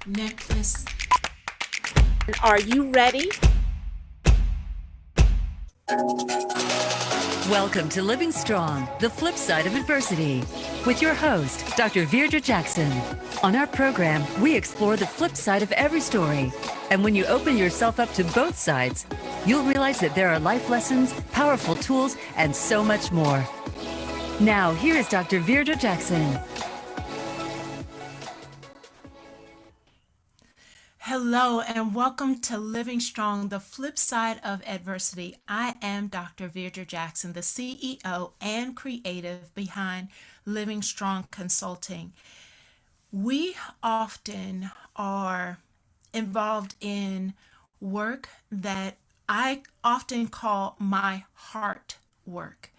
necklace. Are you ready? Welcome to Living Strong, the flip side of adversity, with your host, Dr. Veirdre Jackson. On our program, we explore the flip side of every story. And when you open yourself up to both sides, you'll realize that there are life lessons, powerful tools, and so much more. Now, here is Dr. Veirdre Jackson. Hello and welcome to Living Strong, the flip side of adversity. I am Dr. Veirdre Jackson, the CEO and creative behind Living Strong Consulting. We often are involved in work that I often call my heart work.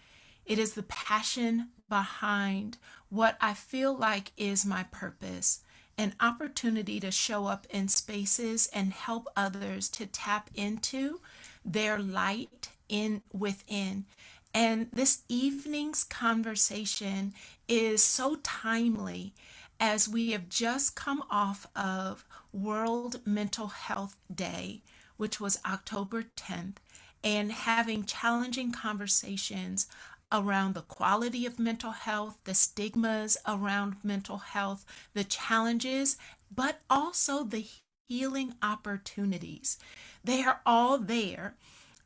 It is the passion behind what I feel like is my purpose, an opportunity to show up in spaces and help others to tap into their light within. And this evening's conversation is so timely as we have just come off of World Mental Health Day, which was October 10th, and having challenging conversations around the quality of mental health, the stigmas around mental health, the challenges, but also the healing opportunities. They are all there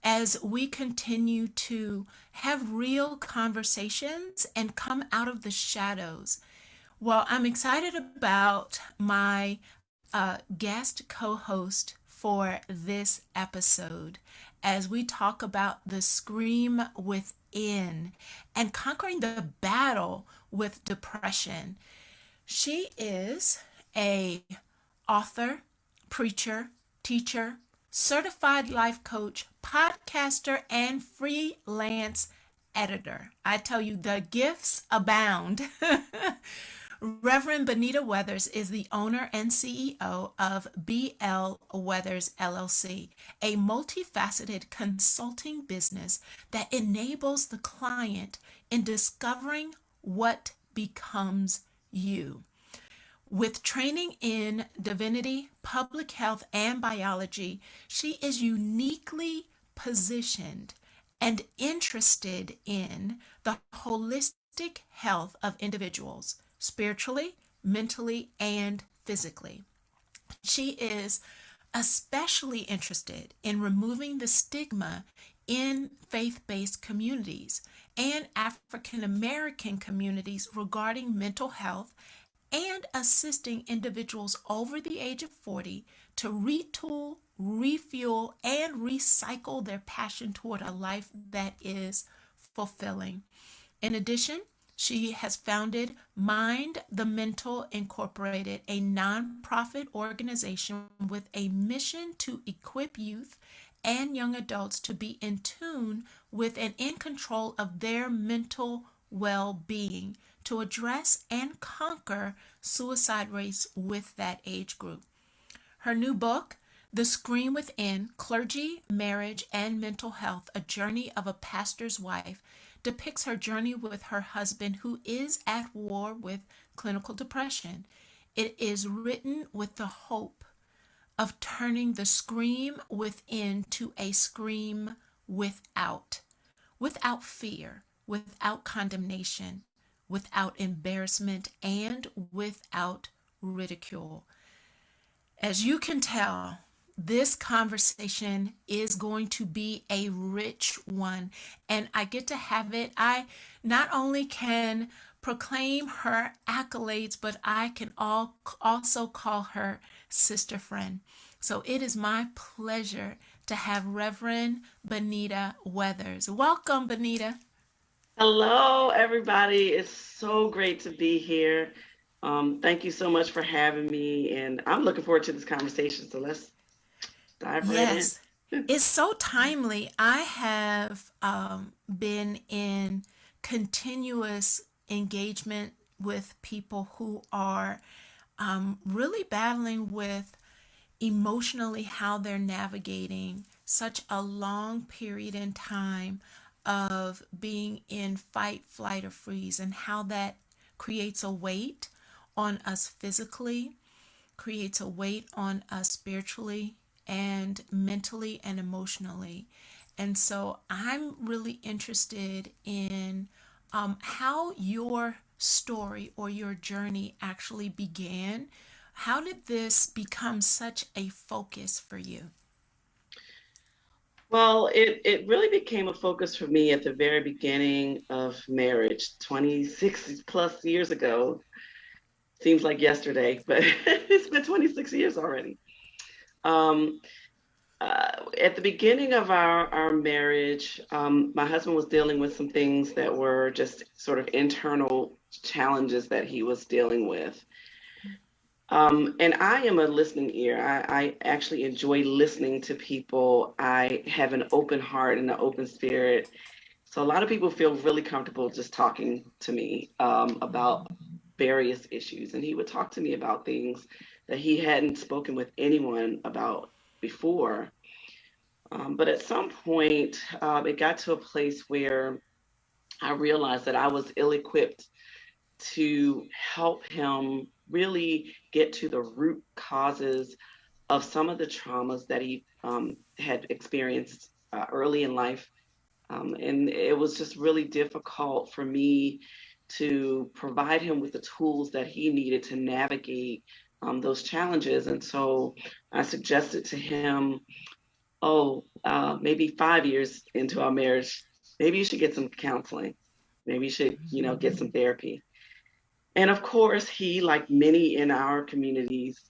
as we continue to have real conversations and come out of the shadows. Well, I'm excited about my guest co-host for this episode as we talk about the scream within and conquering the battle with depression. She is a author, preacher, teacher, certified life coach, podcaster, and freelance editor. I tell you, the gifts abound. Reverend Benita Weathers is the owner and CEO of BL Weathers LLC, a multifaceted consulting business that enables the client in discovering what becomes you. With training in divinity, public health, and biology, she is uniquely positioned and interested in the holistic health of individuals, spiritually, mentally, and physically. She is especially interested in removing the stigma in faith-based communities and African American communities regarding mental health and assisting individuals over the age of 40 to retool, refuel, and recycle their passion toward a life that is fulfilling. In addition, she has founded Mind the Mental Incorporated, a nonprofit organization with a mission to equip youth and young adults to be in tune with and in control of their mental well-being to address and conquer suicide rates with that age group. Her new book, The Scream Within: Clergy, Marriage, and Mental Health, A Journey of a Pastor's Wife, depicts her journey with her husband who is at war with clinical depression. It is written with the hope of turning the scream within to a scream without fear, without condemnation, without embarrassment, and without ridicule. As you can tell, this conversation is going to be a rich one, and I get to have it. I not only can proclaim her accolades, but I can also call her sister friend. So it is my pleasure to have Reverend Benita Weathers. Welcome, Benita. Hello, everybody. It's so great to be here. Thank you so much for having me, and I'm looking forward to this conversation. So let's dive right in. Yes, it's so timely. I have been in continuous engagement with people who are really battling with emotionally how they're navigating such a long period in time of being in fight, flight, or freeze, and how that creates a weight on us physically, creates a weight on us spiritually and mentally and emotionally. And so I'm really interested in how your story or your journey actually began. How did this become such a focus for you? Well, it really became a focus for me at the very beginning of marriage, 26 plus years ago. Seems like yesterday, but it's been 26 years already. Um, at the beginning of our marriage, my husband was dealing with some things that were just sort of internal challenges that he was dealing with. And I am a listening ear. I actually enjoy listening to people. I have an open heart and an open spirit. So a lot of people feel really comfortable just talking to me about various issues. And he would talk to me about things that he hadn't spoken with anyone about before. But at some point, it got to a place where I realized that I was ill equipped to help him really get to the root causes of some of the traumas that he had experienced early in life. And it was just really difficult for me to provide him with the tools that he needed to navigate those challenges. And so I suggested to him, maybe 5 years into our marriage, maybe you should get some counseling. Maybe you should, get some therapy. And of course, he, like many in our communities,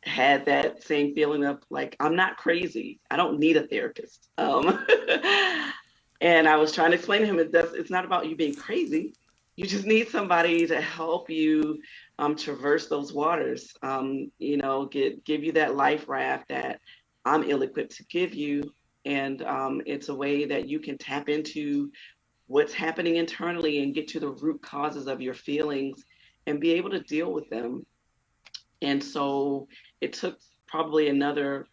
had that same feeling of like, I'm not crazy. I don't need a therapist. And I was trying to explain to him it's not about you being crazy. You just need somebody to help you traverse those waters. Give you that life raft that I'm ill-equipped to give you. And it's a way that you can tap into what's happening internally and get to the root causes of your feelings and be able to deal with them. And so it took probably another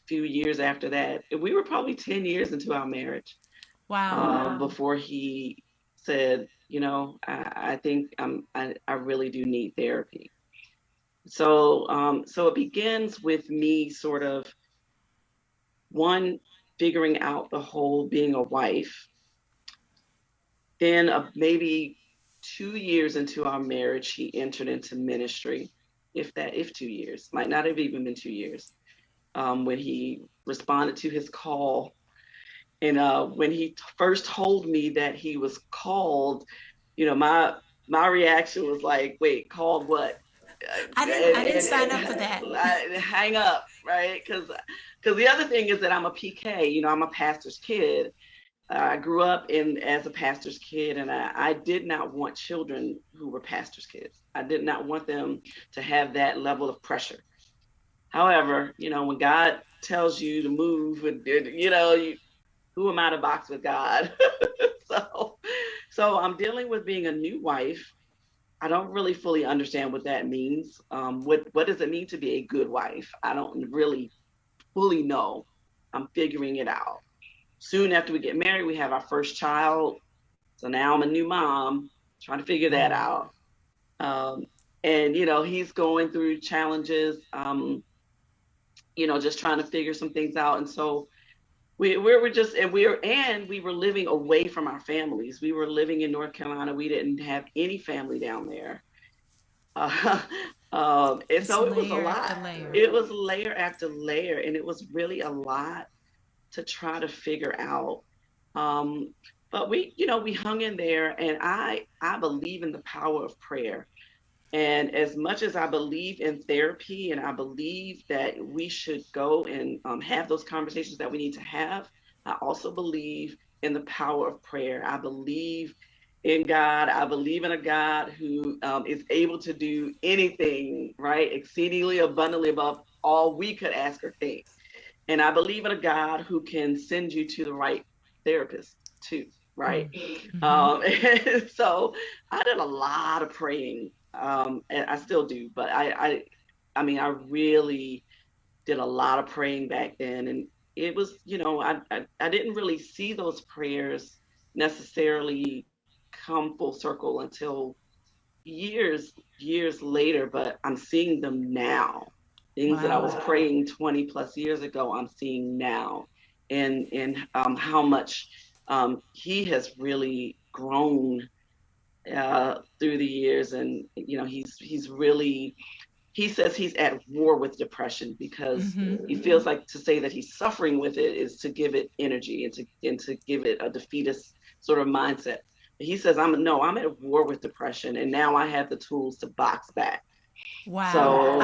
few years after that. We were probably 10 years into our marriage Wow. before he said, I think I really do need therapy. So it begins with me sort of one figuring out the whole being a wife. Then maybe 2 years into our marriage, he entered into ministry. If 2 years, might not have even been 2 years, when he responded to his call. And when he first told me that he was called, my reaction was like, "Wait, called what?" I didn't sign up for that. Hang up, right? Because the other thing is that I'm a PK. I'm a pastor's kid. I grew up as a pastor's kid, and I did not want children who were pastor's kids. I did not want them to have that level of pressure. However, when God tells you to move, who am I to box with God? so, so I'm dealing with being a new wife. I don't really fully understand what that means. What does it mean to be a good wife? I don't really fully know. I'm figuring it out. Soon after we get married, we have our first child. So now I'm a new mom, trying to figure that out. Um, and he's going through challenges, just trying to figure some things out. And so we were just, and we were living away from our families. We were living in North Carolina. We didn't have any family down there. Uh, and It's so it was a layer lot. after layer. It was layer after layer, and it was really a lot to try to figure out. Um, but we hung in there, and I believe in the power of prayer. And as much as I believe in therapy, and I believe that we should go and have those conversations that we need to have, I also believe in the power of prayer. I believe in God. I believe in a God who is able to do anything, right? Exceedingly abundantly above all we could ask or think. And I believe in a God who can send you to the right therapist too, right? Mm-hmm. And so I did a lot of praying, and I still do, but I mean, I really did a lot of praying back then, and it was, I didn't really see those prayers necessarily come full circle until years later, but I'm seeing them now. Things that I was Wow. praying 20 plus years ago, I'm seeing now. And how much he has really grown through the years. And, he's really, he says he's at war with depression because Mm-hmm. he feels like to say that he's suffering with it is to give it energy and to give it a defeatist sort of mindset. He says, I'm at war with depression, and now I have the tools to box back. Wow. So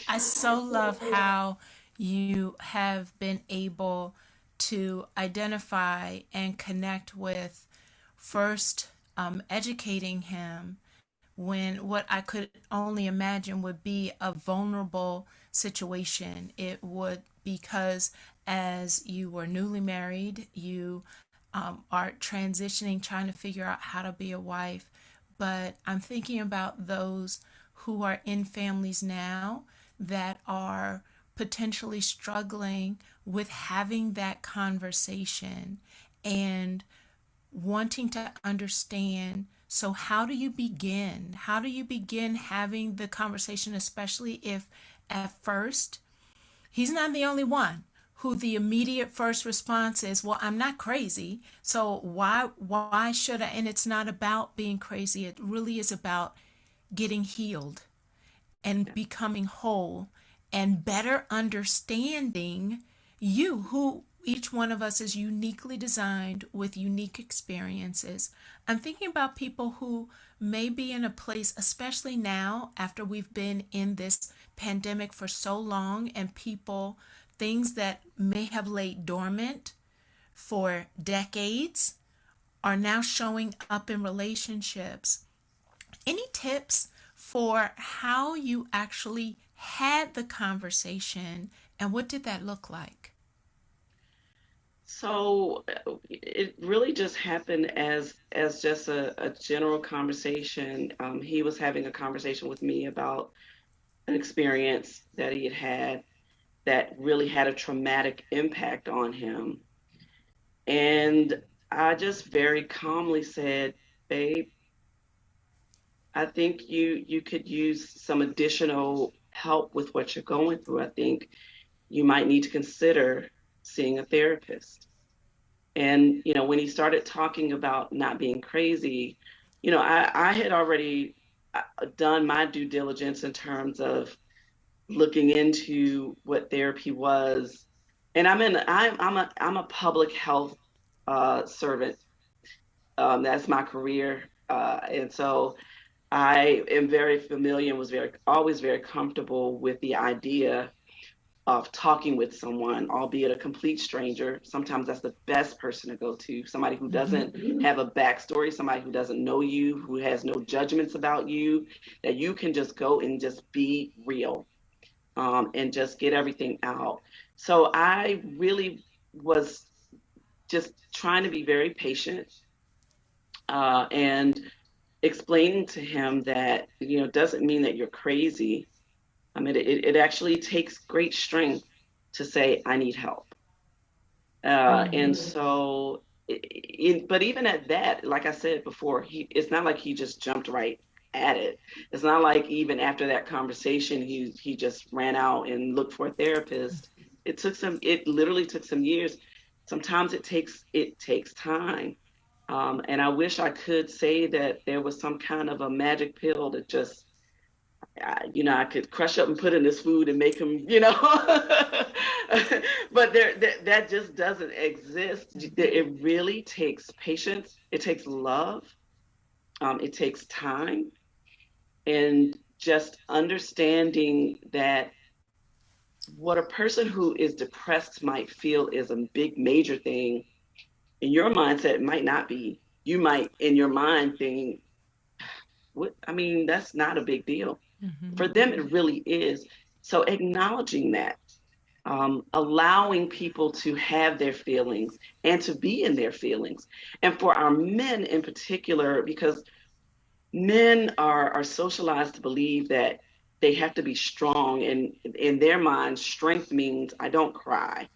I so love how you have been able to identify and connect with first educating him when what I could only imagine would be a vulnerable situation. It would, because as you were newly married, you are transitioning, trying to figure out how to be a wife. But I'm thinking about those who are in families now that are potentially struggling with having that conversation and wanting to understand. So, how do you begin? How do you begin having the conversation, especially if at first he's not the only one who the immediate first response is, well, I'm not crazy, so why should I? And it's not about being crazy. It really is about getting healed and becoming whole and better understanding you, who each one of us is uniquely designed with unique experiences. I'm thinking about people who may be in a place, especially now after we've been in this pandemic for so long, and people, things that may have laid dormant for decades are now showing up in relationships. Any tips for how you actually had the conversation and what did that look like? it really just happened as just a general conversation. He was having a conversation with me about an experience that he had had that really had a traumatic impact on him. And I just very calmly said, babe, I think you could use some additional help with what you're going through. I think you might need to consider seeing a therapist. And, when he started talking about not being crazy, I had already done my due diligence in terms of looking into what therapy was. And I'm a public health servant. That's my career. And so I am very familiar and was always very comfortable with the idea of talking with someone, albeit a complete stranger. Sometimes that's the best person to go to, somebody who Mm-hmm. doesn't have a backstory, somebody who doesn't know you, who has no judgments about you, that you can just go and just be real, and just get everything out. So I really was just trying to be very patient, and explaining to him that, doesn't mean that you're crazy. I mean, it actually takes great strength to say, I need help. And Mm-hmm. so, but even at that, like I said before, it's not like he just jumped right at it. It's not like even after that conversation, he just ran out and looked for a therapist. It literally took some years. Sometimes it takes time. And I wish I could say that there was some kind of a magic pill that just I could crush up and put in this food and make them, but that just doesn't exist. It really takes patience. It takes love. It takes time, and just understanding that what a person who is depressed might feel is a big major thing. In your mindset, it might not be. You might, in your mind, think, "What? I mean, that's not a big deal." Mm-hmm. For them, it really is. So acknowledging that, allowing people to have their feelings and to be in their feelings. And for our men in particular, because men are socialized to believe that they have to be strong. And in their minds, strength means I don't cry.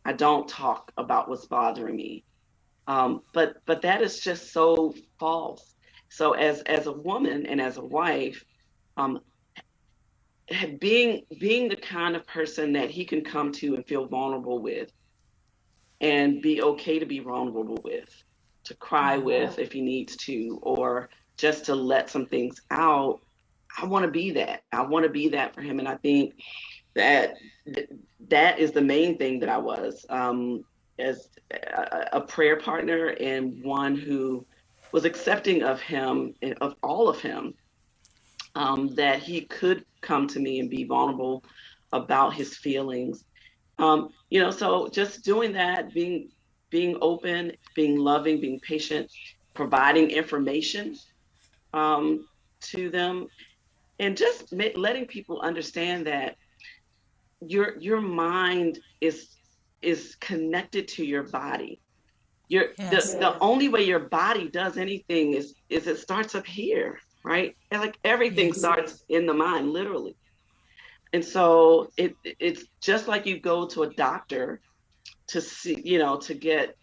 I don't talk about what's bothering me. But that is just so false. So as a woman and as a wife, um, being the kind of person that he can come to and feel vulnerable with, and be okay to be vulnerable with, to cry Yeah. with if he needs to, or just to let some things out. I want to be that. I want to be that for him. And I think that that is the main thing that I was, as a prayer partner, and one who was accepting of him and of all of him, that he could come to me and be vulnerable about his feelings. So just doing that, being open, being loving, being patient, providing information, to them, and just letting people understand that your mind is connected to your body. Yes. The only way your body does anything is it starts up here, right? And like everything Yes. starts in the mind, literally. And so it's just like you go to a doctor to see, to get,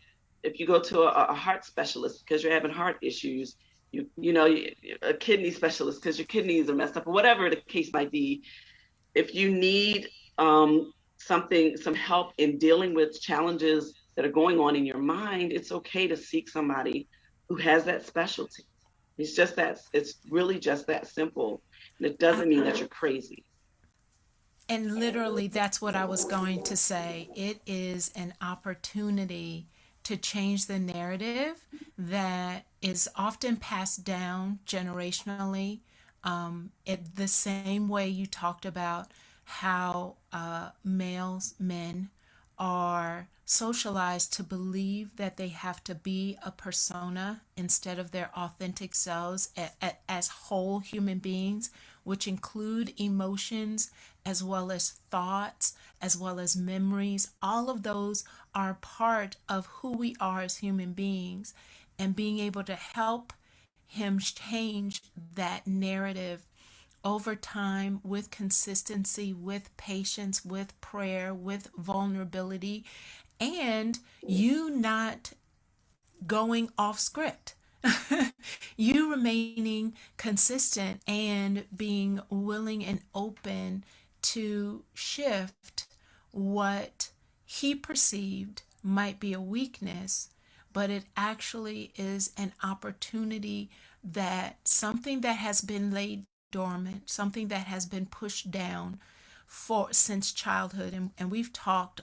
if you go to a heart specialist because you're having heart issues, a kidney specialist because your kidneys are messed up, or whatever the case might be. If you need, some help in dealing with challenges that are going on in your mind, it's okay to seek somebody who has that specialty. It's really just that simple. And it I, doesn't mean that you're crazy. and literally, that's what I was going to say. It is an opportunity to change the narrative that is often passed down generationally. The same way you talked about how men, are socialized to believe that they have to be a persona instead of their authentic selves as whole human beings, which include emotions as well as thoughts, as well as memories. All of those are part of who we are as human beings, and being able to help him change that narrative over time with consistency, with patience, with prayer, with vulnerability, and you not going off script. You remaining consistent and being willing and open to shift what he perceived might be a weakness, but it actually is an opportunity, that something that has been laid dormant, something that has been pushed down for since childhood. And we've talked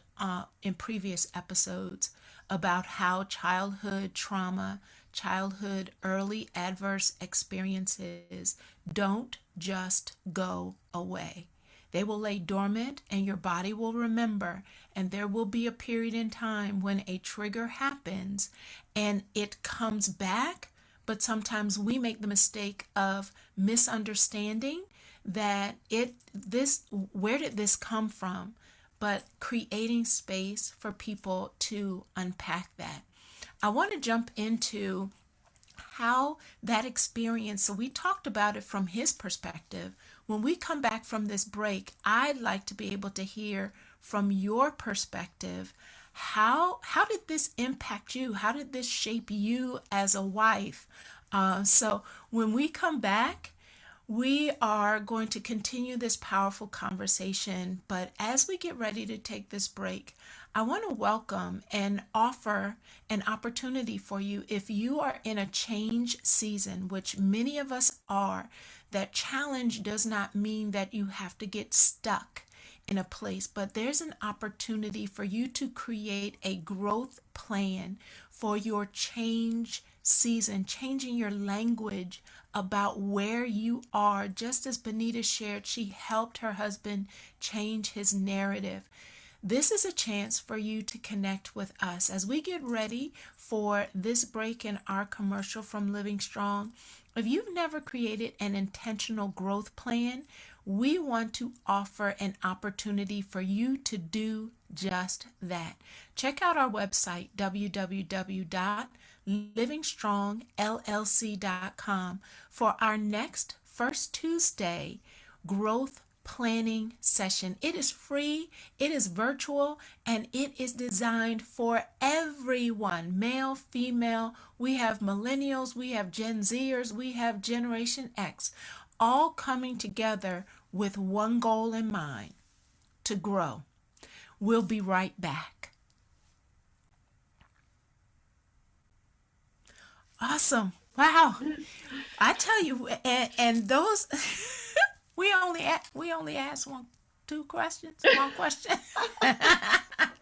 in previous episodes about how childhood trauma, childhood early adverse experiences don't just go away. They will lay dormant and your body will remember. And there will be a period in time when a trigger happens and it comes back. But sometimes we make the mistake of misunderstanding that where did this come from? But creating space for people to unpack that. I want to jump into how that experience, so we talked about it from his perspective. When we come back from this break, I'd like to be able to hear from your perspective, how did this impact you? How did this shape you as a wife? So when we come back, we are going to continue this powerful conversation, but as we get ready to take this break, I want to welcome and offer an opportunity for you. If you are in a change season, which many of us are, that challenge does not mean that you have to get stuck in a place, but there's an opportunity for you to create a growth plan for your change season, changing your language about where you are. Just as Benita shared, she helped her husband change his narrative. This is a chance for you to connect with us as we get ready for this break in our commercial from Living Strong. If you've never created an intentional growth plan, we want to offer an opportunity for you to do just that. Check out our website, www.livingstrongllc.com, for our next First Tuesday growth planning session. It is free, it is virtual, and it is designed for everyone, male, female. We have millennials, we have Gen Zers, we have Generation X, all coming together with one goal in mind: to grow. We'll be right back. Awesome. Wow. I tell you, and those we only asked two questions, one question.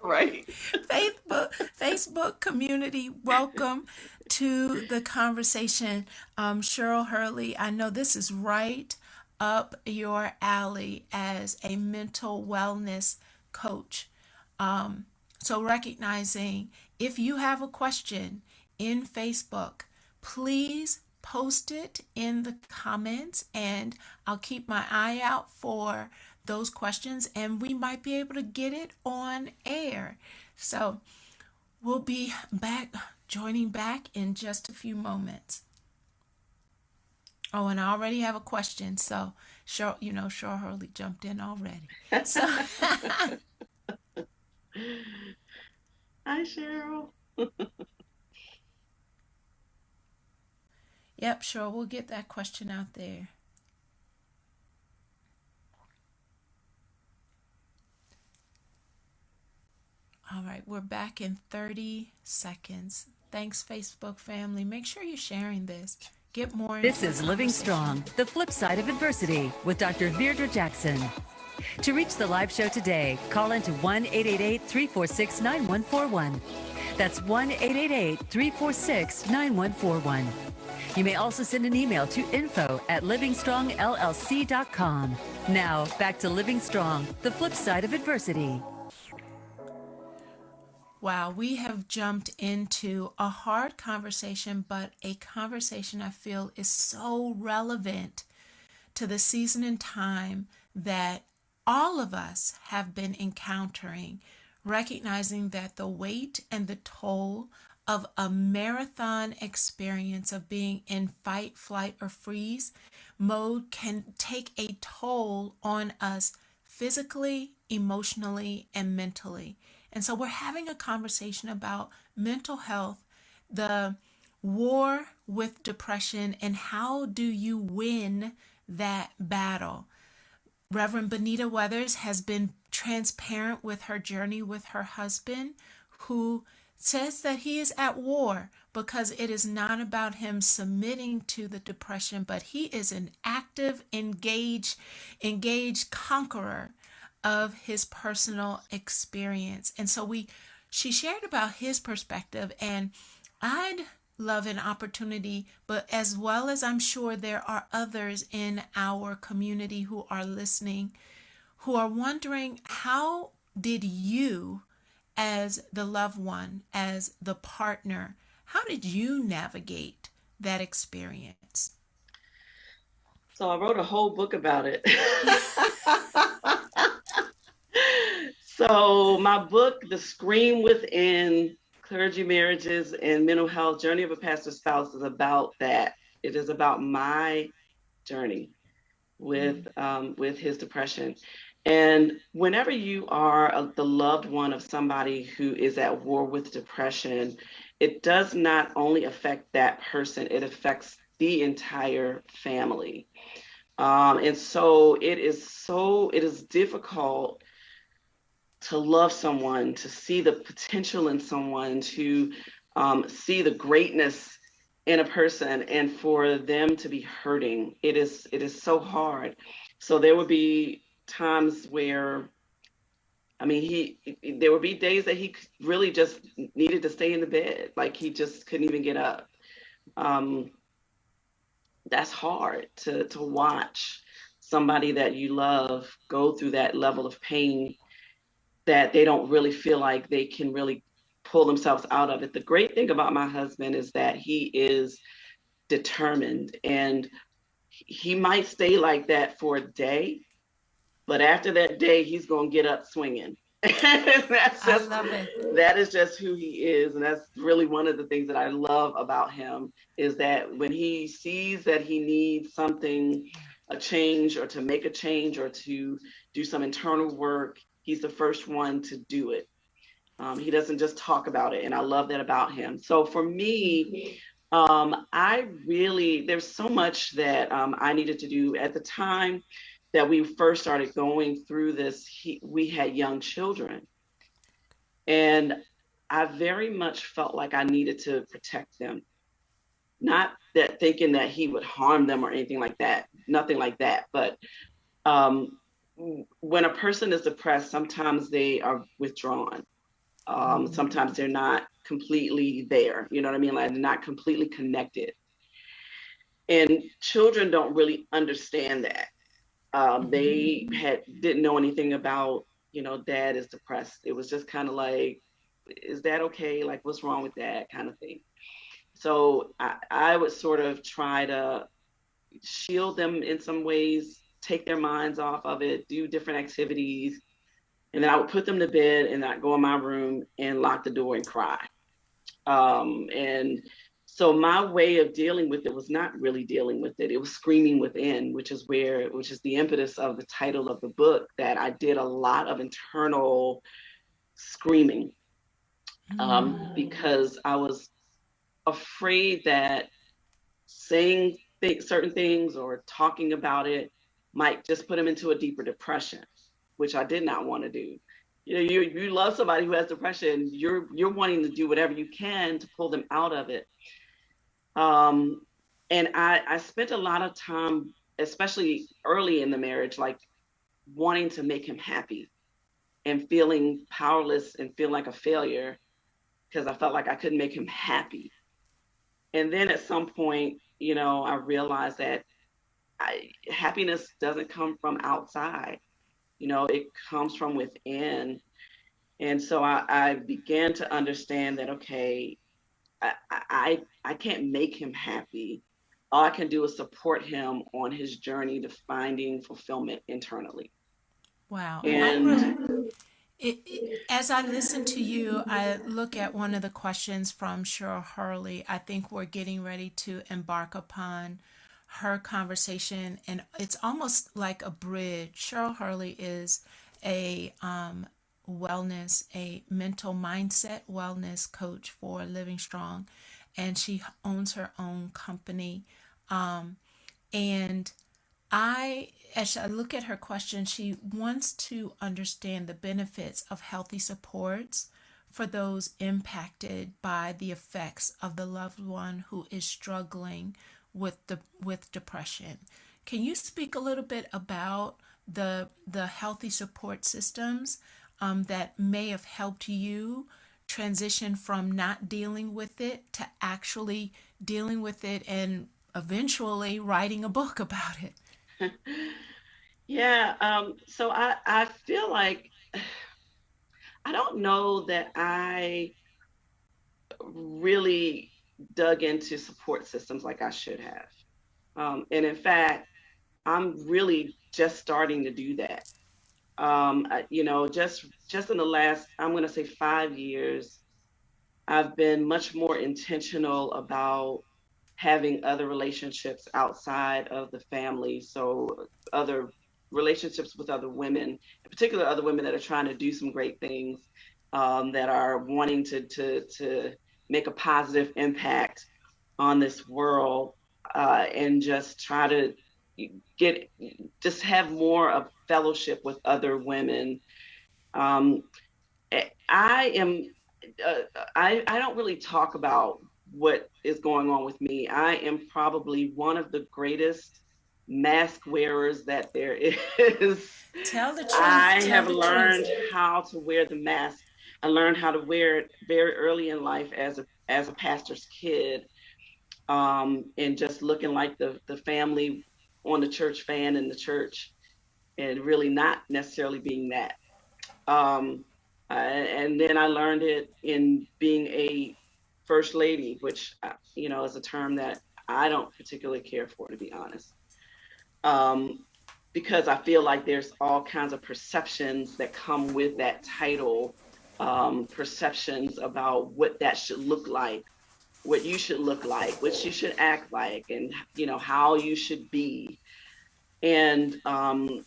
Right. Facebook community, welcome to the conversation. Cheryl Hurley, I know this is right up your alley as a mental wellness coach. So recognizing, if you have a question in Facebook, please post it in the comments, and I'll keep my eye out for those questions, and we might be able to get it on air. So we'll be back, joining back in just a few moments. Oh, and I already have a question. So Cheryl Hurley jumped in already. So Hi, Cheryl. yep, sure, we'll get that question out there. All right, we're back in 30 seconds. Thanks, Facebook family. Make sure you're sharing this. Get more. This is Living Strong, the flip side of adversity with Dr. Veirdre Jackson. To reach the live show today, call into 1-888-346-9141. That's 1-888-346-9141. You may also send an email to info@livingstrongllc.com. Now, back to Living Strong, the flip side of adversity. Wow, we have jumped into a hard conversation, but a conversation I feel is so relevant to the season and time that all of us have been encountering, recognizing that the weight and the toll of a marathon experience of being in fight, flight, or freeze mode can take a toll on us physically, emotionally, and mentally. And so we're having a conversation about mental health, the war with depression, and how do you win that battle. Reverend Benita Weathers has been transparent with her journey with her husband, who says that he is at war because it is not about him submitting to the depression, but he is an active, engaged conqueror of his personal experience. And so she shared about his perspective, and I'd love an opportunity, but as well as I'm sure there are others in our community who are listening, who are wondering, how did you, as the loved one, as the partner, how did you navigate that experience? So I wrote a whole book about it. So my book, The Scream Within: Clergy Marriages and Mental Health, Journey of a Pastor's Spouse, is about that. It is about my journey with his depression. And whenever you are the loved one of somebody who is at war with depression, it does not only affect that person, it affects the entire family. And so it is difficult to love someone, to see the potential in someone, to see the greatness in a person, and for them to be hurting. It is so hard. So there would be times where, there would be days that he really just needed to stay in the bed. Like, he just couldn't even get up. That's hard to watch somebody that you love go through that level of pain, that they don't really feel like they can really pull themselves out of it. The great thing about my husband is that he is determined, and he might stay like that for a day, but after that day, he's going to get up swinging. I love it. That is just who he is. And that's really one of the things that I love about him, is that when he sees that he needs something a change or to make a change or to do some internal work, he's the first one to do it. He doesn't just talk about it, and I love that about him. So for me, there's so much that I needed to do at the time that we first started going through this. We had young children, and I very much felt like I needed to protect them. Not that thinking that he would harm them or anything like that, nothing like that. But um, when a person is depressed, sometimes they are withdrawn. Sometimes they're not completely there, you know what I mean? Like they're not completely connected. And children don't really understand that. They didn't know anything about, dad is depressed. It was just kind of like, is that okay? Like, what's wrong with that kind of thing? So I would sort of try to shield them in some ways, take their minds off of it, do different activities. And then I would put them to bed and I'd go in my room and lock the door and cry. And so my way of dealing with it was not really dealing with it. It was screaming within, which is the impetus of the title of the book, that I did a lot of internal screaming because I was afraid that saying certain things or talking about it might just put him into a deeper depression, which I did not want to do. You love somebody who has depression, you're wanting to do whatever you can to pull them out of it. And I spent a lot of time, especially early in the marriage, like wanting to make him happy and feeling powerless and feeling like a failure because I felt like I couldn't make him happy. And then at some point, I realized that happiness doesn't come from outside. It comes from within. And so I began to understand that, okay, I can't make him happy. All I can do is support him on his journey to finding fulfillment internally. Wow. And As I listen to you, I look at one of the questions from Cheryl Hurley. I think we're getting ready to embark upon her conversation, and it's almost like a bridge. Cheryl Hurley is a a mental mindset wellness coach for Living Strong, and she owns her own company. And as I look at her question, she wants to understand the benefits of healthy supports for those impacted by the effects of the loved one who is struggling with depression. Can you speak a little bit about the healthy support systems that may have helped you transition from not dealing with it to actually dealing with it and eventually writing a book about it? yeah, so I feel like I don't know that I really dug into support systems like I should have. And in fact, I'm really just starting to do that. Just in the last, I'm going to say 5 years, I've been much more intentional about having other relationships outside of the family. So other relationships with other women, in particular, other women that are trying to do some great things, that are wanting to make a positive impact on this world, and just try to have more of fellowship with other women. Um, I am, I don't really talk about what is going on with me. I am probably one of the greatest mask wearers that there is. Tell the truth. I Tell have the learned truth. how to wear the mask. I learned how to wear it very early in life as a pastor's kid, and just looking like the family on the church fan in the church, and really not necessarily being that. And then I learned it in being a first lady, which is a term that I don't particularly care for, to be honest, because I feel like there's all kinds of perceptions that come with that title, perceptions about what that should look like, what you should look like, what you should act like, and how you should be. And, and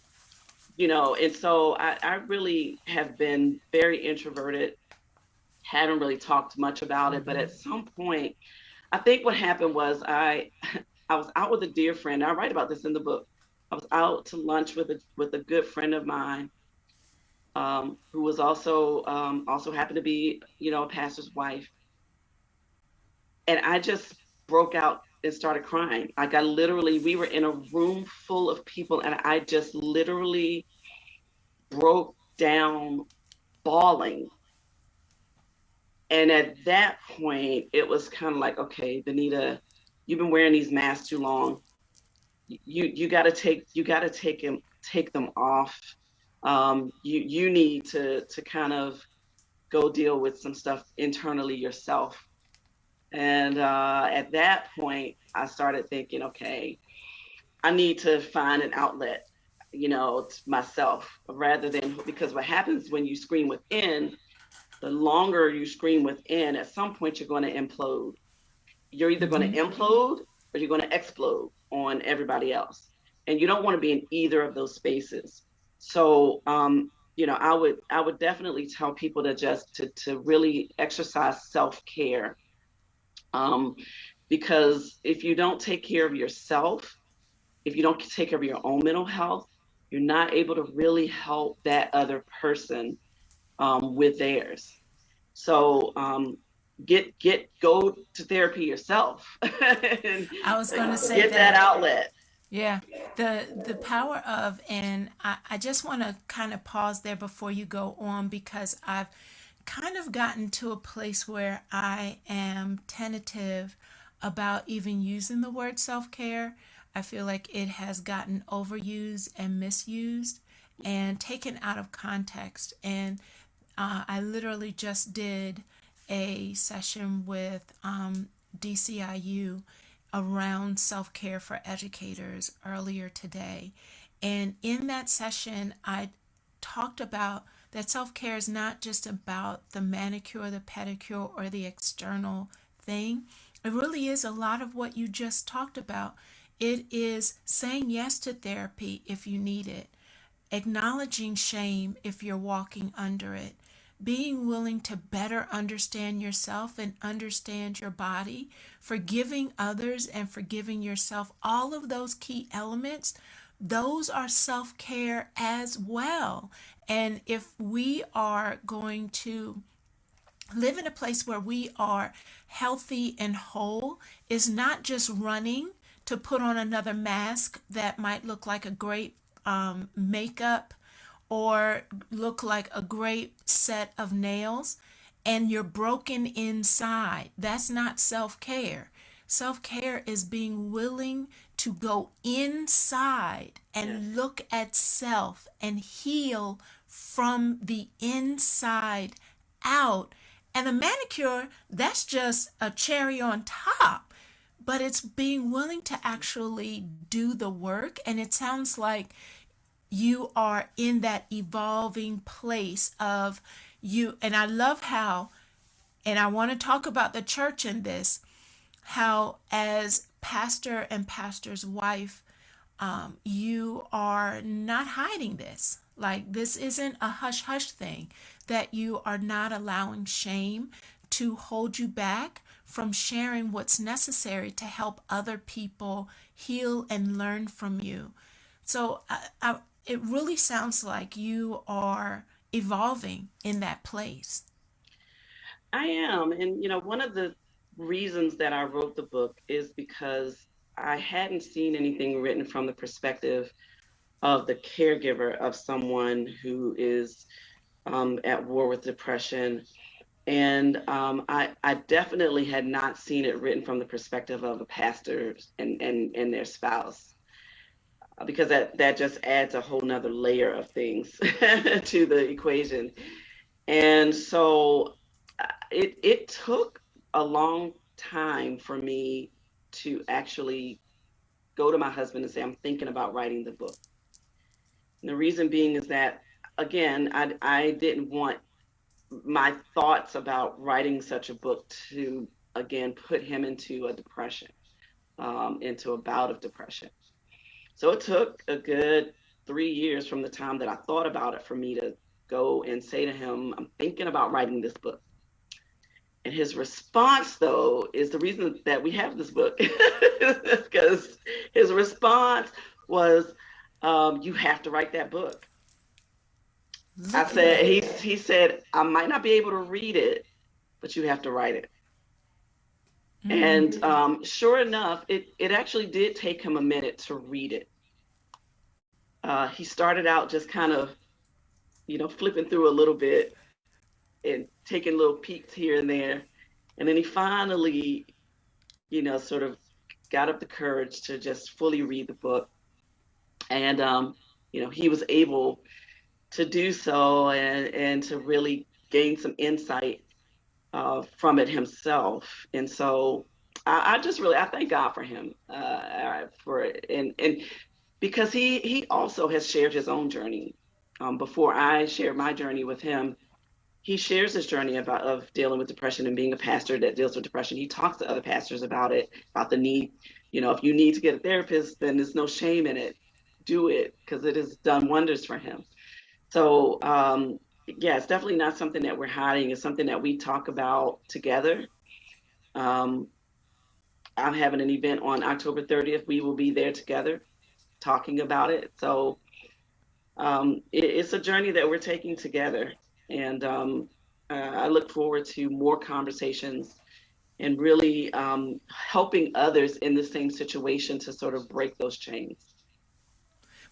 so I really have been very introverted, hadn't really talked much about it. But Mm-hmm. at some point, I think what happened was I was out with a dear friend. I write about this in the book. I was out to lunch with a good friend of mine, who was also happened to be, a pastor's wife. And I just broke out and started crying. Like, I literally, we were in a room full of people, and I just literally broke down bawling. And at that point, it was kind of like, okay, Benita, you've been wearing these masks too long. You got to take them off. You need to kind of go deal with some stuff internally yourself. And at that point, I started thinking, okay, I need to find an outlet, myself, rather than, because what happens when you scream within, the longer you scream within, at some point you're going to implode. You're either going Mm-hmm. to implode or you're going to explode on everybody else. And you don't want to be in either of those spaces. So, I would definitely tell people to just to really exercise self-care. Um, because if you don't take care of yourself, if you don't take care of your own mental health, you're not able to really help that other person, with theirs. So, go to therapy yourself and I was going to say get that that. outlet. Yeah, the power of, and I just want to kind of pause there before you go on, because I've kind of gotten to a place where I am tentative about even using the word self-care. I feel like it has gotten overused and misused and taken out of context. And I literally just did a session with DCIU around self care for educators earlier today. And in that session, I talked about that self care is not just about the manicure, the pedicure, or the external thing. It really is a lot of what you just talked about. It is saying yes to therapy if you need it, acknowledging shame if you're walking under it, being willing to better understand yourself and understand your body, forgiving others and forgiving yourself, all of those key elements, those are self care as well. And if we are going to live in a place where we are healthy and whole, is not just running to put on another mask that might look like a great makeup or look like a great set of nails and you're broken inside. That's not self care. Self care is being willing to go inside Yes. and look at self and heal from the inside out. And the manicure, that's just a cherry on top. But it's being willing to actually do the work. And it sounds like you are in that evolving place of you. And I love how, and I want to talk about the church in this, how as pastor and pastor's wife, you are not hiding this. Like, this isn't a hush hush thing, that you are not allowing shame to hold you back from sharing what's necessary to help other people heal and learn from you. So it really sounds like you are evolving in that place. I am. And, one of the reasons that I wrote the book is because I hadn't seen anything written from the perspective of the caregiver of someone who is, at war with depression. And I definitely had not seen it written from the perspective of a pastor and their spouse, because that just adds a whole nother layer of things to the equation. And so, it took a long time for me to actually go to my husband and say, I'm thinking about writing the book. And the reason being is that, again, I didn't want my thoughts about writing such a book to, again, put him into a depression, into a bout of depression. So it took a good 3 years from the time that I thought about it for me to go and say to him, I'm thinking about writing this book. And his response, though, is the reason that we have this book, because his response was, "You have to write that book." I Look at said, that. he said, "I might not be able to read it, but you have to write it." And Mm. sure enough, it actually did take him a minute to read it. He started out just kind of, flipping through a little bit and taking little peeks here and there. And then he finally, sort of got up the courage to just fully read the book. And, he was able to do so and to really gain some insight from it himself. And so I just really, I thank God for him, for it. And because he also has shared his own journey. Before I shared my journey with him, he shares his journey of dealing with depression and being a pastor that deals with depression. He talks to other pastors about it, about the need. If you need to get a therapist, then there's no shame in it. Do it, because it has done wonders for him. So yeah, it's definitely not something that we're hiding. It's something that we talk about together. Um, I'm having an event on October 30th. We will be there together talking about it. So it's a journey that we're taking together. And I look forward to more conversations and really helping others in the same situation to sort of break those chains.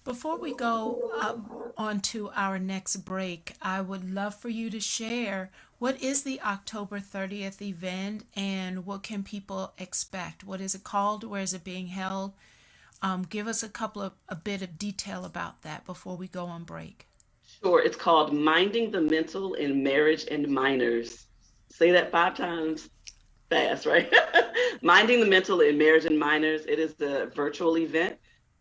Before we go on to our next break, I would love for you to share what is the October 30th event and what can people expect? What is it called? Where is it being held? Give us a bit of detail about that before we go on break. Sure, it's called Minding the Mental in Marriage and Minors. Say that 5 times fast, right? Minding the Mental in Marriage and Minors. It is the virtual event.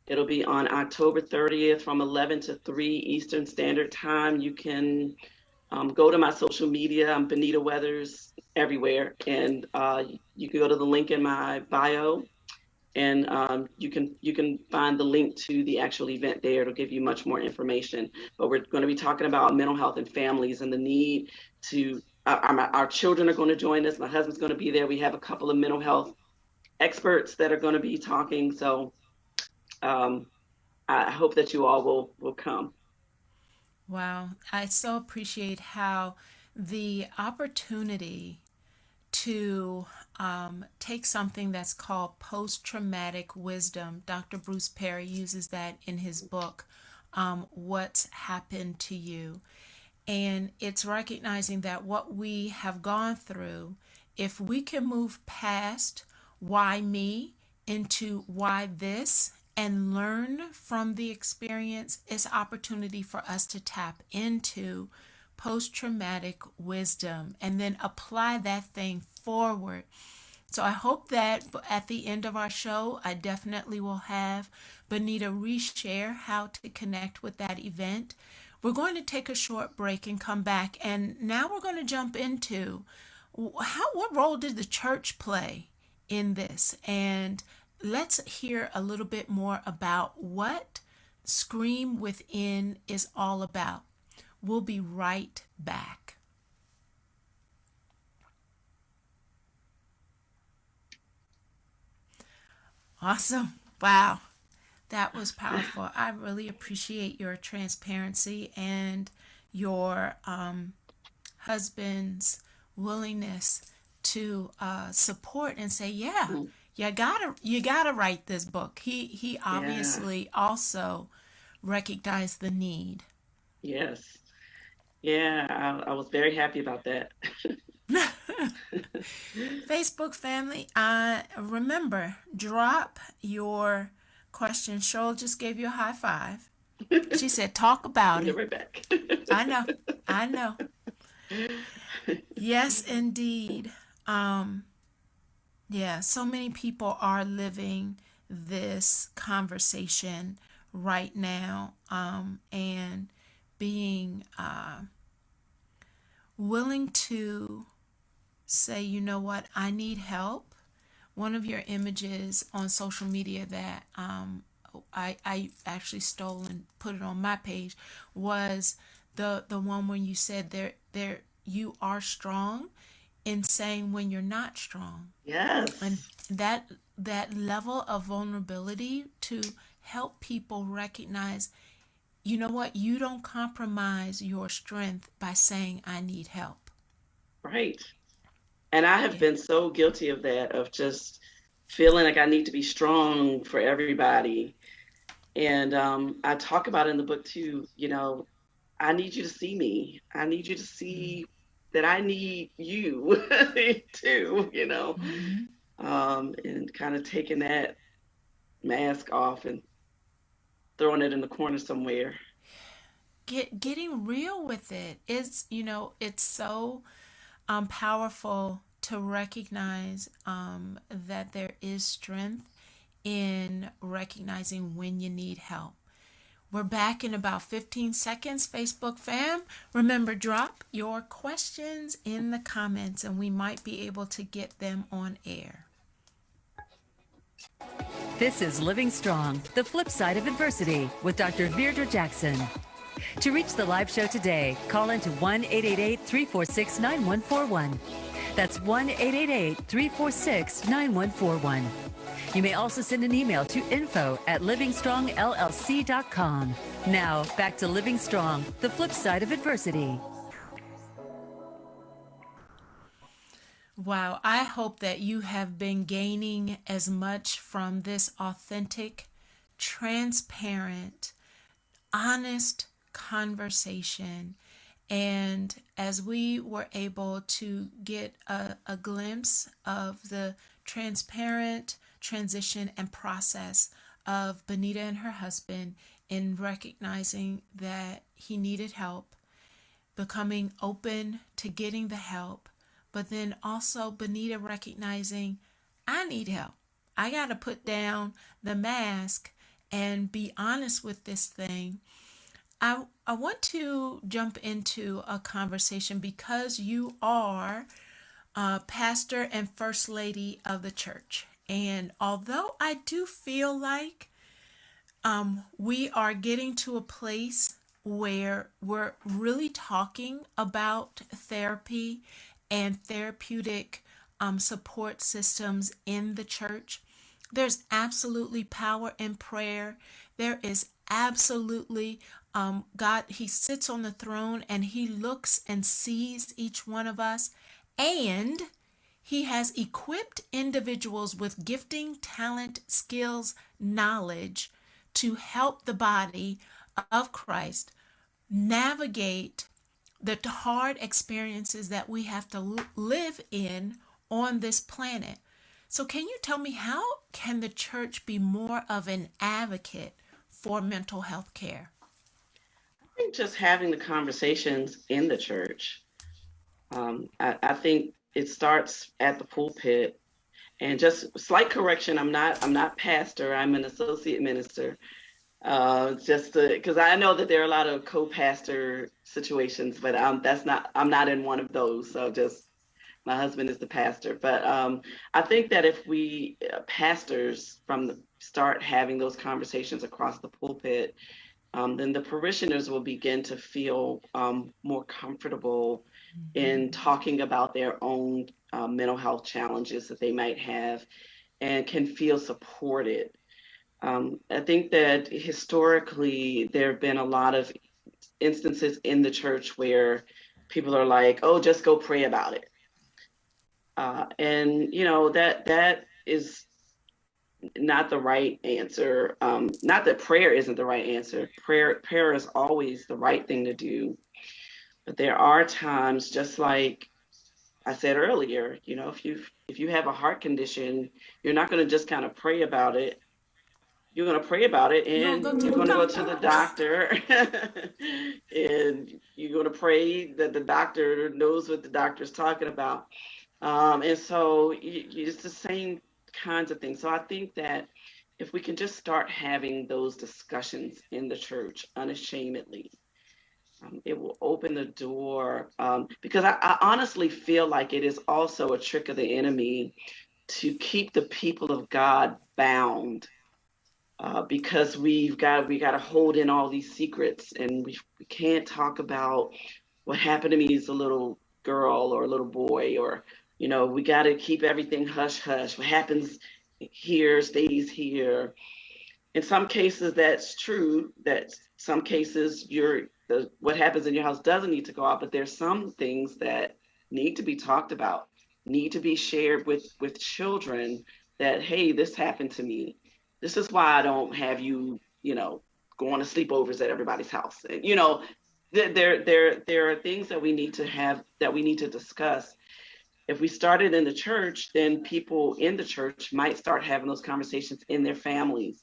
It'll be on October 30th from 11 to 3 Eastern Standard Time. You can go to my social media. I'm Benita Weathers everywhere. And you can go to the link in my bio, and you can find the link to the actual event there. It'll give you much more information. But we're going to be talking about mental health and families and the need to. Our children are going to join us. My husband's going to be there. We have a couple of mental health experts that are going to be talking. So um, I hope that you all will come. Wow, I so appreciate how the opportunity to take something that's called post traumatic wisdom. Dr. Bruce Perry uses that in his book, What's Happened to You. And it's recognizing that what we have gone through, if we can move past why me into why this and learn from the experience, it's opportunity for us to tap into post traumatic wisdom and then apply that thing forward. So I hope that at the end of our show, I definitely will have Benita reshare how to connect with that event. We're going to take a short break and come back, and now we're going to jump into what role did the church play in this, and let's hear a little bit more about what Scream Within is all about. We'll be right back. Awesome. Wow. That was powerful. I really appreciate your transparency and your husband's willingness to support and say, "Yeah, you gotta write this book." He Yeah. obviously also recognized the need. Yes. Yeah. I was very happy about that. Facebook family, remember, drop your question. Cheryl just gave you a high five. She said, "Talk Bring about it it." right back. I know. I know. Yes, indeed. Um, yeah, so many people are living this conversation right now, and being willing to say, you know what, I need help. One of your images on social media that I actually stole and put it on my page, was the one when you said there you are strong in saying when you're not strong. And Yes. that level of vulnerability to help people recognize, you know what, you don't compromise your strength by saying I need help. Right. And I have Yeah. been so guilty of that, of just feeling like I need to be strong for everybody. And I talk about it in the book too, I need you to see me. I need you to see that I need you too, Mm-hmm. and kind of taking that mask off and throwing it in the corner somewhere. Getting real with it is, it's so powerful to recognize that there is strength in recognizing when you need help. We're back in about 15 seconds, Facebook fam. Remember, drop your questions in the comments and we might be able to get them on air. This is Living Strong, the flip side of adversity with Dr. Veirdre Jackson. To reach the live show today, call into 1-888-346-9141. That's 1-888-346-9141. You may also send an email to info@livingstrongllc.com. Now, back to Living Strong, the flip side of adversity. Wow, I hope that you have been gaining as much from this authentic, transparent, honest conversation. And as we were able to get a glimpse of the transparent transition and process of Benita and her husband in recognizing that he needed help, becoming open to getting the help, but then also Benita recognizing I need help. I got to put down the mask and be honest with this thing. I want to jump into a conversation because you are pastor and first lady of the church. And although I do feel like we are getting to a place where we're really talking about therapy and therapeutic support systems in the church, there's absolutely power in prayer. There is absolutely God, He sits on the throne and He looks and sees each one of us. And He has equipped individuals with gifting, talent, skills, knowledge to help the body of Christ navigate the hard experiences that we have to live in on this planet. So can you tell me, how can the church be more of an advocate for mental health care? I think just having the conversations in the church. I think it starts at the pulpit. And just slight correction, I'm not pastor, I'm an associate minister. Just because I know that there are a lot of co-pastor situations, but I'm not in one of those. So just my husband is the pastor. But I think that if we pastors from the start having those conversations across the pulpit, then the parishioners will begin to feel more comfortable in talking about their own mental health challenges that they might have and can feel supported. I think that historically there have been a lot of instances in the church where people are like, "Oh, just go pray about it," and that is not the right answer. Not that prayer isn't the right answer. Prayer is always the right thing to do, but there are times, just like I said earlier, if you have a heart condition, you're not going to just kind of pray about it. You're going to pray about it You're gonna go and to you're the going to go to the doctor. doctor and you're going to pray that the doctor knows what the doctor's talking about. And so it's the same kinds of things. So I think that if we can just start having those discussions in the church unashamedly, it will open the door, because I honestly feel like it is also a trick of the enemy to keep the people of God bound because we got to hold in all these secrets, and we can't talk about what happened to me as a little girl or a little boy, or we got to keep everything hush hush. What happens here stays here. In some cases, that's true. That some cases what happens in your house doesn't need to go out, but there's some things that need to be talked about, need to be shared with children. That, hey, this happened to me. This is why I don't have you, going to sleepovers at everybody's house. There are things that we need to have, that we need to discuss. If we started in the church, then people in the church might start having those conversations in their families.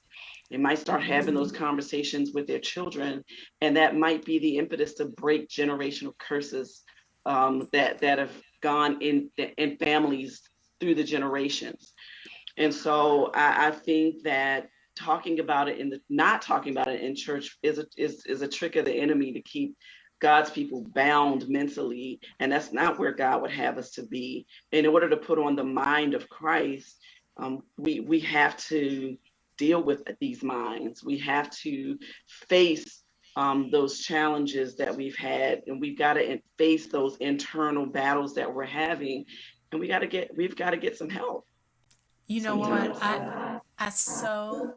They might start having those conversations with their children, and that might be the impetus to break generational curses that have gone in families through the generations. And so I think that not talking about it in church is a trick of the enemy to keep God's people bound mentally, and that's not where God would have us to be. In order to put on the mind of Christ, we have to deal with these minds. We have to face those challenges that we've had, and we've got to face those internal battles that we're having, and we've got to get some help. You know what? Sometimes. I so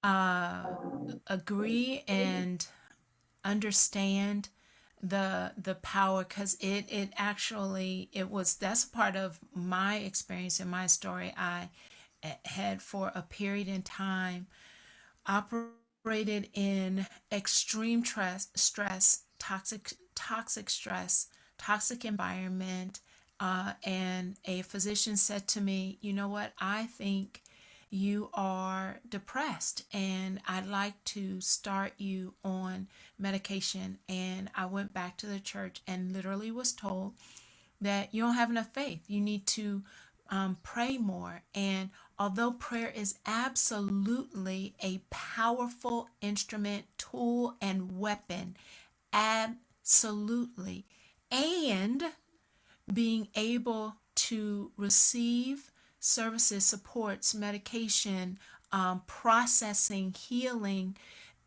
uh, agree and understand the power, because it actually, that's a part of my experience and my story. I had for a period in time operated in extreme stress, toxic stress, toxic environment, and a physician said to me, "You know what? I think you are depressed, and I'd like to start you on medication." And I went back to the church and literally was told that you don't have enough faith. You need to pray more. And although prayer is absolutely a powerful instrument, tool, and weapon, absolutely, and being able to receive services, supports, medication, processing, healing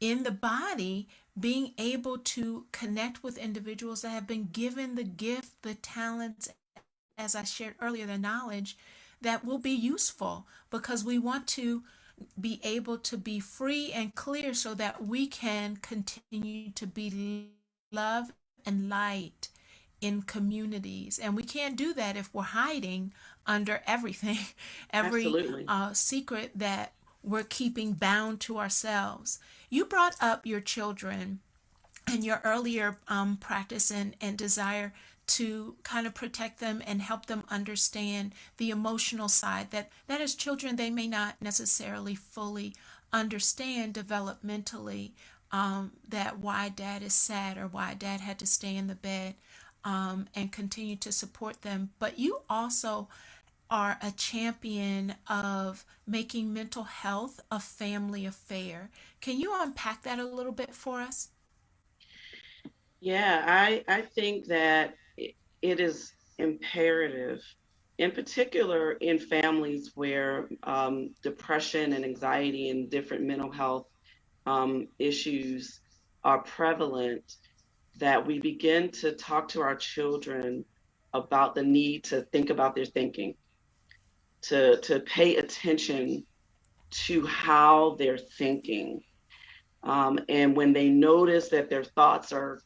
in the body, being able to connect with individuals that have been given the gift, the talents, as I shared earlier, the knowledge that will be useful, because we want to be able to be free and clear so that we can continue to be love and light in communities. And we can't do that if we're hiding under everything, every Absolutely. secret that we're keeping bound to ourselves. You brought up your children and your earlier practice and desire to kind of protect them and help them understand the emotional side that as children they may not necessarily fully understand developmentally, that why dad is sad or why dad had to stay in the bed, and continue to support them. But you also are a champion of making mental health a family affair. Can you unpack that a little bit for us? Yeah, I think that it is imperative, in particular in families where depression and anxiety and different mental health issues are prevalent, that we begin to talk to our children about the need to think about their thinking, to pay attention to how they're thinking. And when they notice that their thoughts are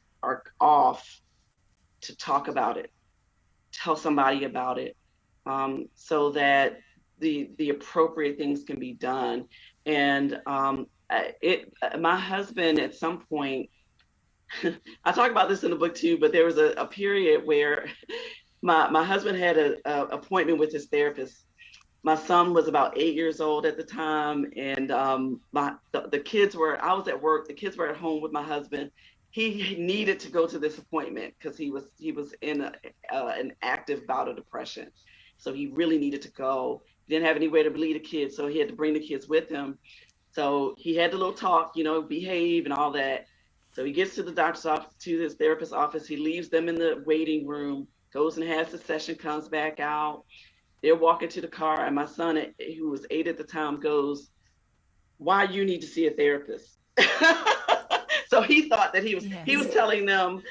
off, to talk about it, tell somebody about it, so that the appropriate things can be done. And my husband at some point, I talk about this in the book too, but there was a period where my husband had a appointment with his therapist. My son was about 8 years old at the time, and the kids were, I was at work, the kids were at home with my husband. He needed to go to this appointment because he was in an active bout of depression, so he really needed to go. He didn't have anywhere to leave the kids, so he had to bring the kids with him. So he had the little talk, behave and all that. So he gets to the doctor's office, to his therapist's office. He leaves them in the waiting room, goes and has the session, comes back out. They're walking to the car, and my son, who was 8 at the time, goes, why you need to see a therapist. So he thought that he was Yes. telling them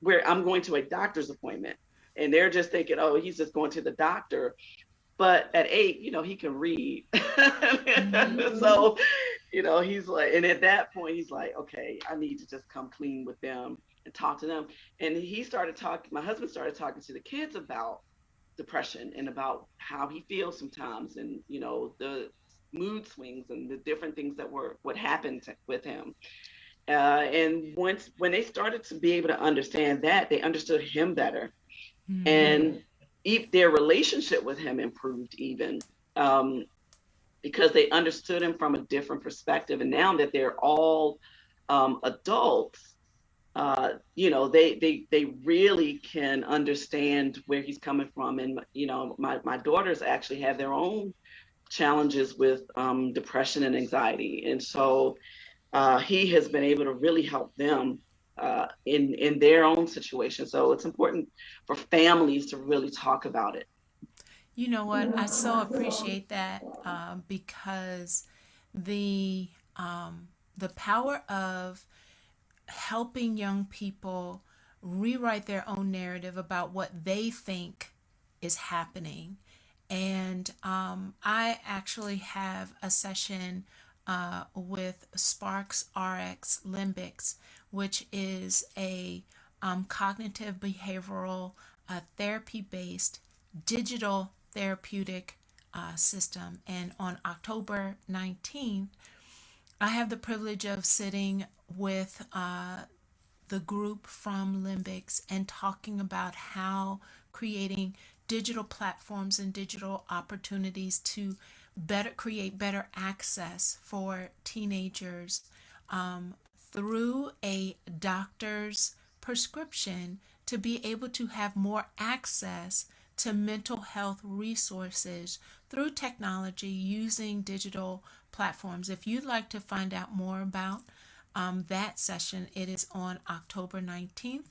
where I'm going to a doctor's appointment. And they're just thinking, oh, he's just going to the doctor. But at 8, he can read. Mm-hmm. So, he's like, and at that point, he's like, okay, I need to just come clean with them and talk to them. And my husband started talking to the kids about depression and about how he feels sometimes, and, the mood swings and the different things that were what happened with him. And when they started to be able to understand that, they understood him better, Mm-hmm. and their relationship with him improved even, um, because they understood him from a different perspective. And now that they're all adults, they really can understand where he's coming from. And my daughters actually have their own challenges with depression and anxiety, and so he has been able to really help them in their own situation. So it's important for families to really talk about it. You know what? I so appreciate that because the the power of helping young people rewrite their own narrative about what they think is happening. And I actually have a session with Sparks RX Limbics, which is a cognitive behavioral therapy based digital therapeutic system. And on October 19th, I have the privilege of sitting with the group from Limbics and talking about how creating digital platforms and digital opportunities to better create better access for teenagers through a doctor's prescription to be able to have more access to mental health resources through technology using digital platforms. If you'd like to find out more about that session, it is on October 19th,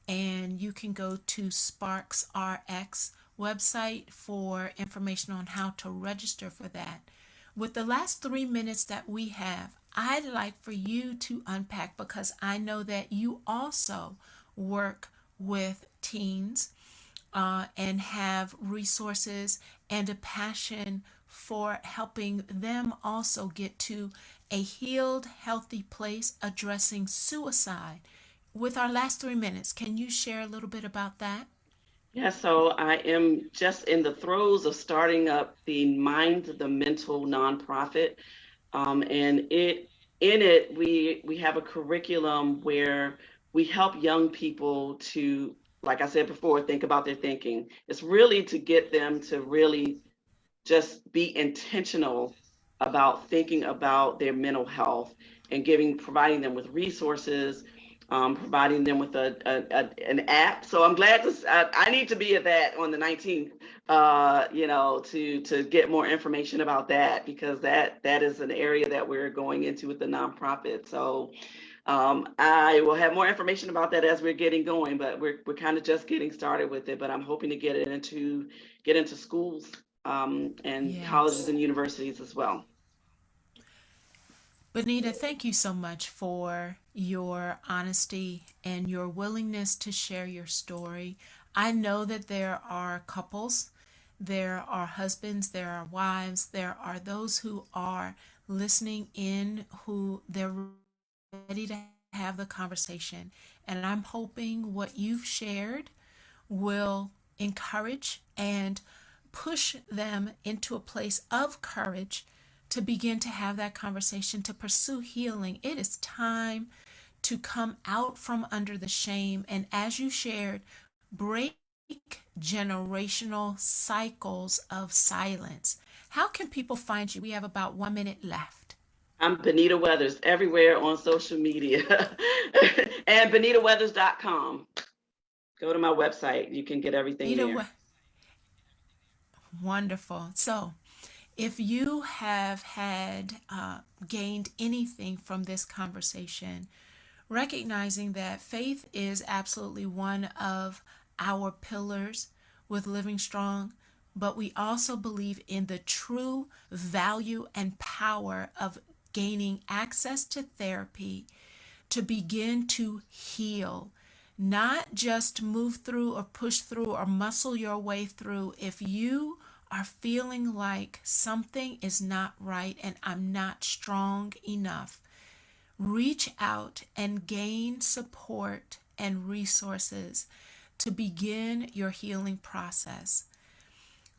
and you can go to Sparks RX website for information on how to register for that. With the last 3 minutes that we have, I'd like for you to unpack, because I know that you also work with teens and have resources and a passion for helping them also get to a healed, healthy place addressing suicide. With our last 3 minutes, can you share a little bit about that? Yeah, so I am just in the throes of starting up the Mind the Mental nonprofit. And in it we have a curriculum where we help young people to, like I said before, think about their thinking. It's really to get them to really just be intentional about thinking about their mental health, and providing them with resources, providing them with an app. So I'm glad I need to be at that on the 19th, to get more information about that, because that is an area that we're going into with the nonprofit. So I will have more information about that as we're getting going, but we're kind of just getting started with it. But I'm hoping to get into schools, and colleges Yes. and universities as well. Benita, thank you so much for your honesty and your willingness to share your story. I know that there are couples, there are husbands, there are wives, there are those who are listening in who they're ready to have the conversation. And I'm hoping what you've shared will encourage and push them into a place of courage to begin to have that conversation, to pursue healing. It is time to come out from under the shame. And as you shared, break generational cycles of silence. How can people find you? We have about 1 minute left. I'm Benita Weathers everywhere on social media, and benitaweathers.com. Go to my website. You can get everything there. Benita, wonderful. So, if you have had gained anything from this conversation, recognizing that faith is absolutely one of our pillars with Living Strong, but we also believe in the true value and power of gaining access to therapy to begin to heal, not just move through or push through or muscle your way through. If you are feeling like something is not right and I'm not strong enough, reach out and gain support and resources to begin your healing process.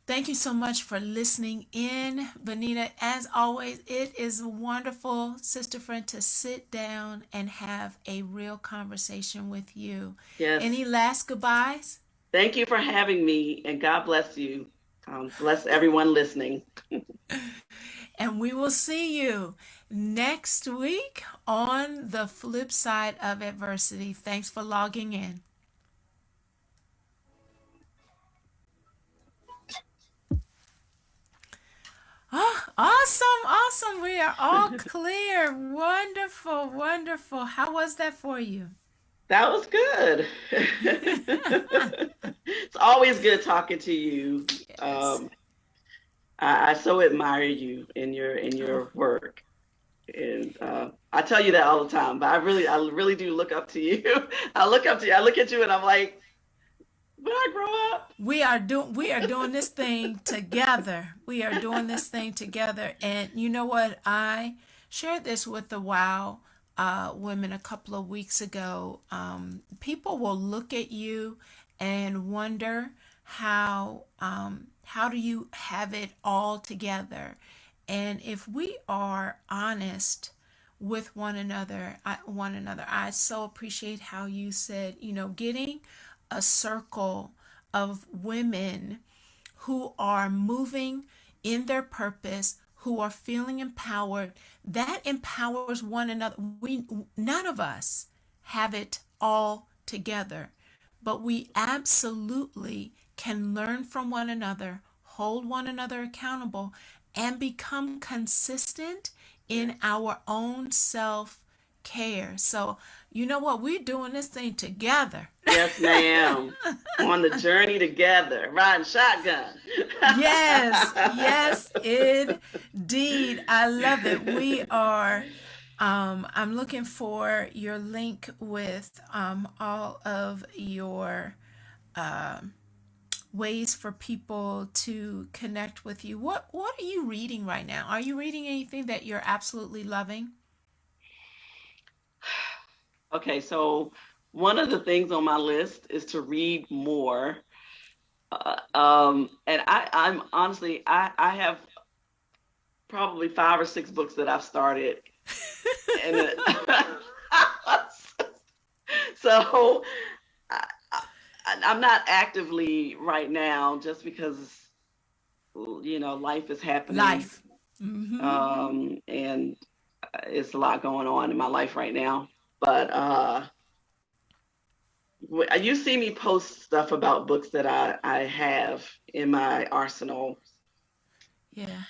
Thank you so much for listening in, Benita. As always, it is wonderful, sister friend, to sit down and have a real conversation with you. Yes. Any last goodbyes? Thank you for having me, and God bless you. Bless everyone listening. And we will see you next week on the flip side of adversity. Thanks for logging in. Oh, awesome. We are all clear. Wonderful, wonderful. How was that for you? That was good. It's always good talking to you. Yes. I so admire you in your work, and I tell you that all the time. But I really do look up to you. I look up to you. I look at you, and I'm like, when I grow up, We are doing this thing together. We are doing this thing together. And you know what? I shared this with the WOW women a couple of weeks ago. People will look at you and wonder how do you have it all together? And if we are honest with one another, I so appreciate how you said, getting a circle of women who are moving in their purpose, who are feeling empowered, that empowers one another. None of us have it all together, but we absolutely can learn from one another, hold one another accountable, and become consistent in our own self care. So, you know what? We're doing this thing together. yes, ma'am. On the journey together, riding shotgun. Yes, indeed. I love it. We are, I'm looking for your link with all of your ways for people to connect with you. What are you reading right now? Are you reading anything that you're absolutely loving? Okay, so one of the things on my list is to read more. And I'm honestly, I have probably 5 or 6 books that I've started, and so I'm not actively right now, just because life is happening. Life. Mm-hmm. And it's a lot going on in my life right now. But you see me post stuff about books that I have in my arsenal. Yeah.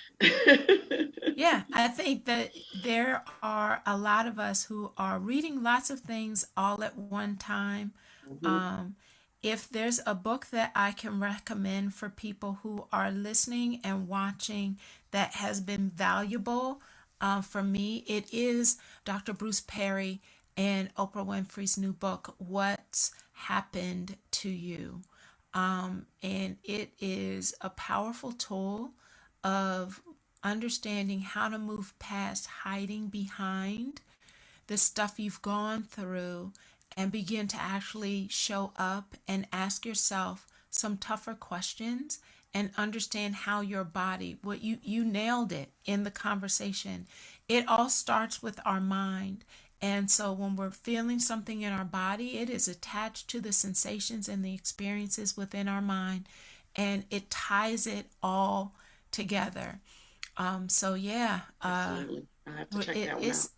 Yeah, I think that there are a lot of us who are reading lots of things all at one time. Mhm. Um, if there's a book that I can recommend for people who are listening and watching that has been valuable for me, it is Dr. Bruce Perry and Oprah Winfrey's new book, What's Happened to You? And it is a powerful tool of understanding how to move past hiding behind the stuff you've gone through and begin to actually show up and ask yourself some tougher questions and understand how your body, what you nailed it in the conversation. It all starts with our mind. And so when we're feeling something in our body, it is attached to the sensations and the experiences within our mind, and it ties it all together. So yeah, Absolutely. I have to check it, that one out.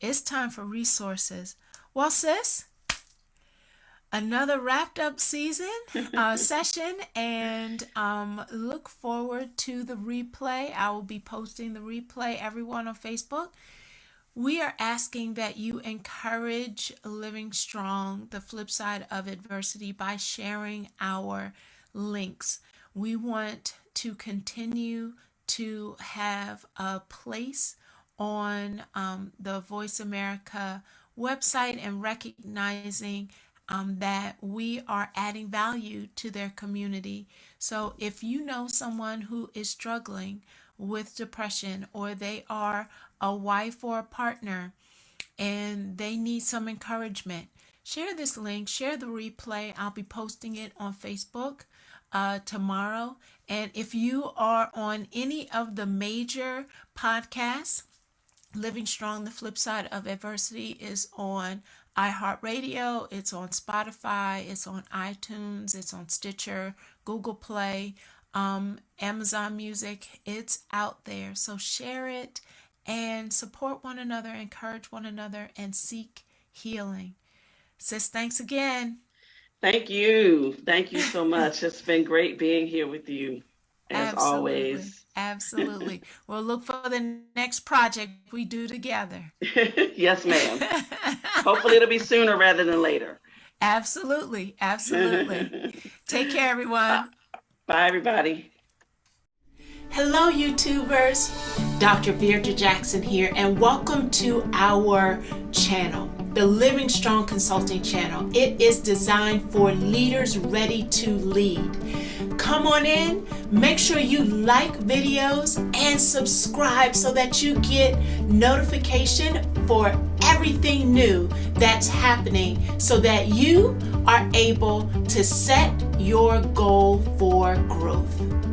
it's time for resources. Well, sis, another wrapped up season session, and look forward to the replay. I will be posting the replay, everyone, on Facebook. We are asking that you encourage living strong, the flip side of adversity, by sharing our links. We want to continue to have a place on the Voice America website and recognizing that we are adding value to their community. So if you know someone who is struggling with depression, or they are a wife or a partner and they need some encouragement, share this link, share the replay. I'll be posting it on Facebook tomorrow. And if you are on any of the major podcasts, Living Strong, the Flip Side of Adversity is on iHeartRadio, it's on Spotify, it's on iTunes, it's on Stitcher, Google Play, Amazon Music. It's out there. So share it and support one another, encourage one another, and seek healing. Sis, thanks again. Thank you. Thank you so much. It's been great being here with you, as always. Absolutely. We'll look for the next project we do together. Yes, ma'am. Hopefully it'll be sooner rather than later. Absolutely. Take care, everyone. Bye, everybody. Hello, YouTubers. Dr. Veirdre Jackson here, and welcome to our channel, the Living Strong Consulting channel. It is designed for leaders ready to lead. Come on in, make sure you like videos and subscribe so that you get notification for everything new that's happening, so that you are able to set your goal for growth.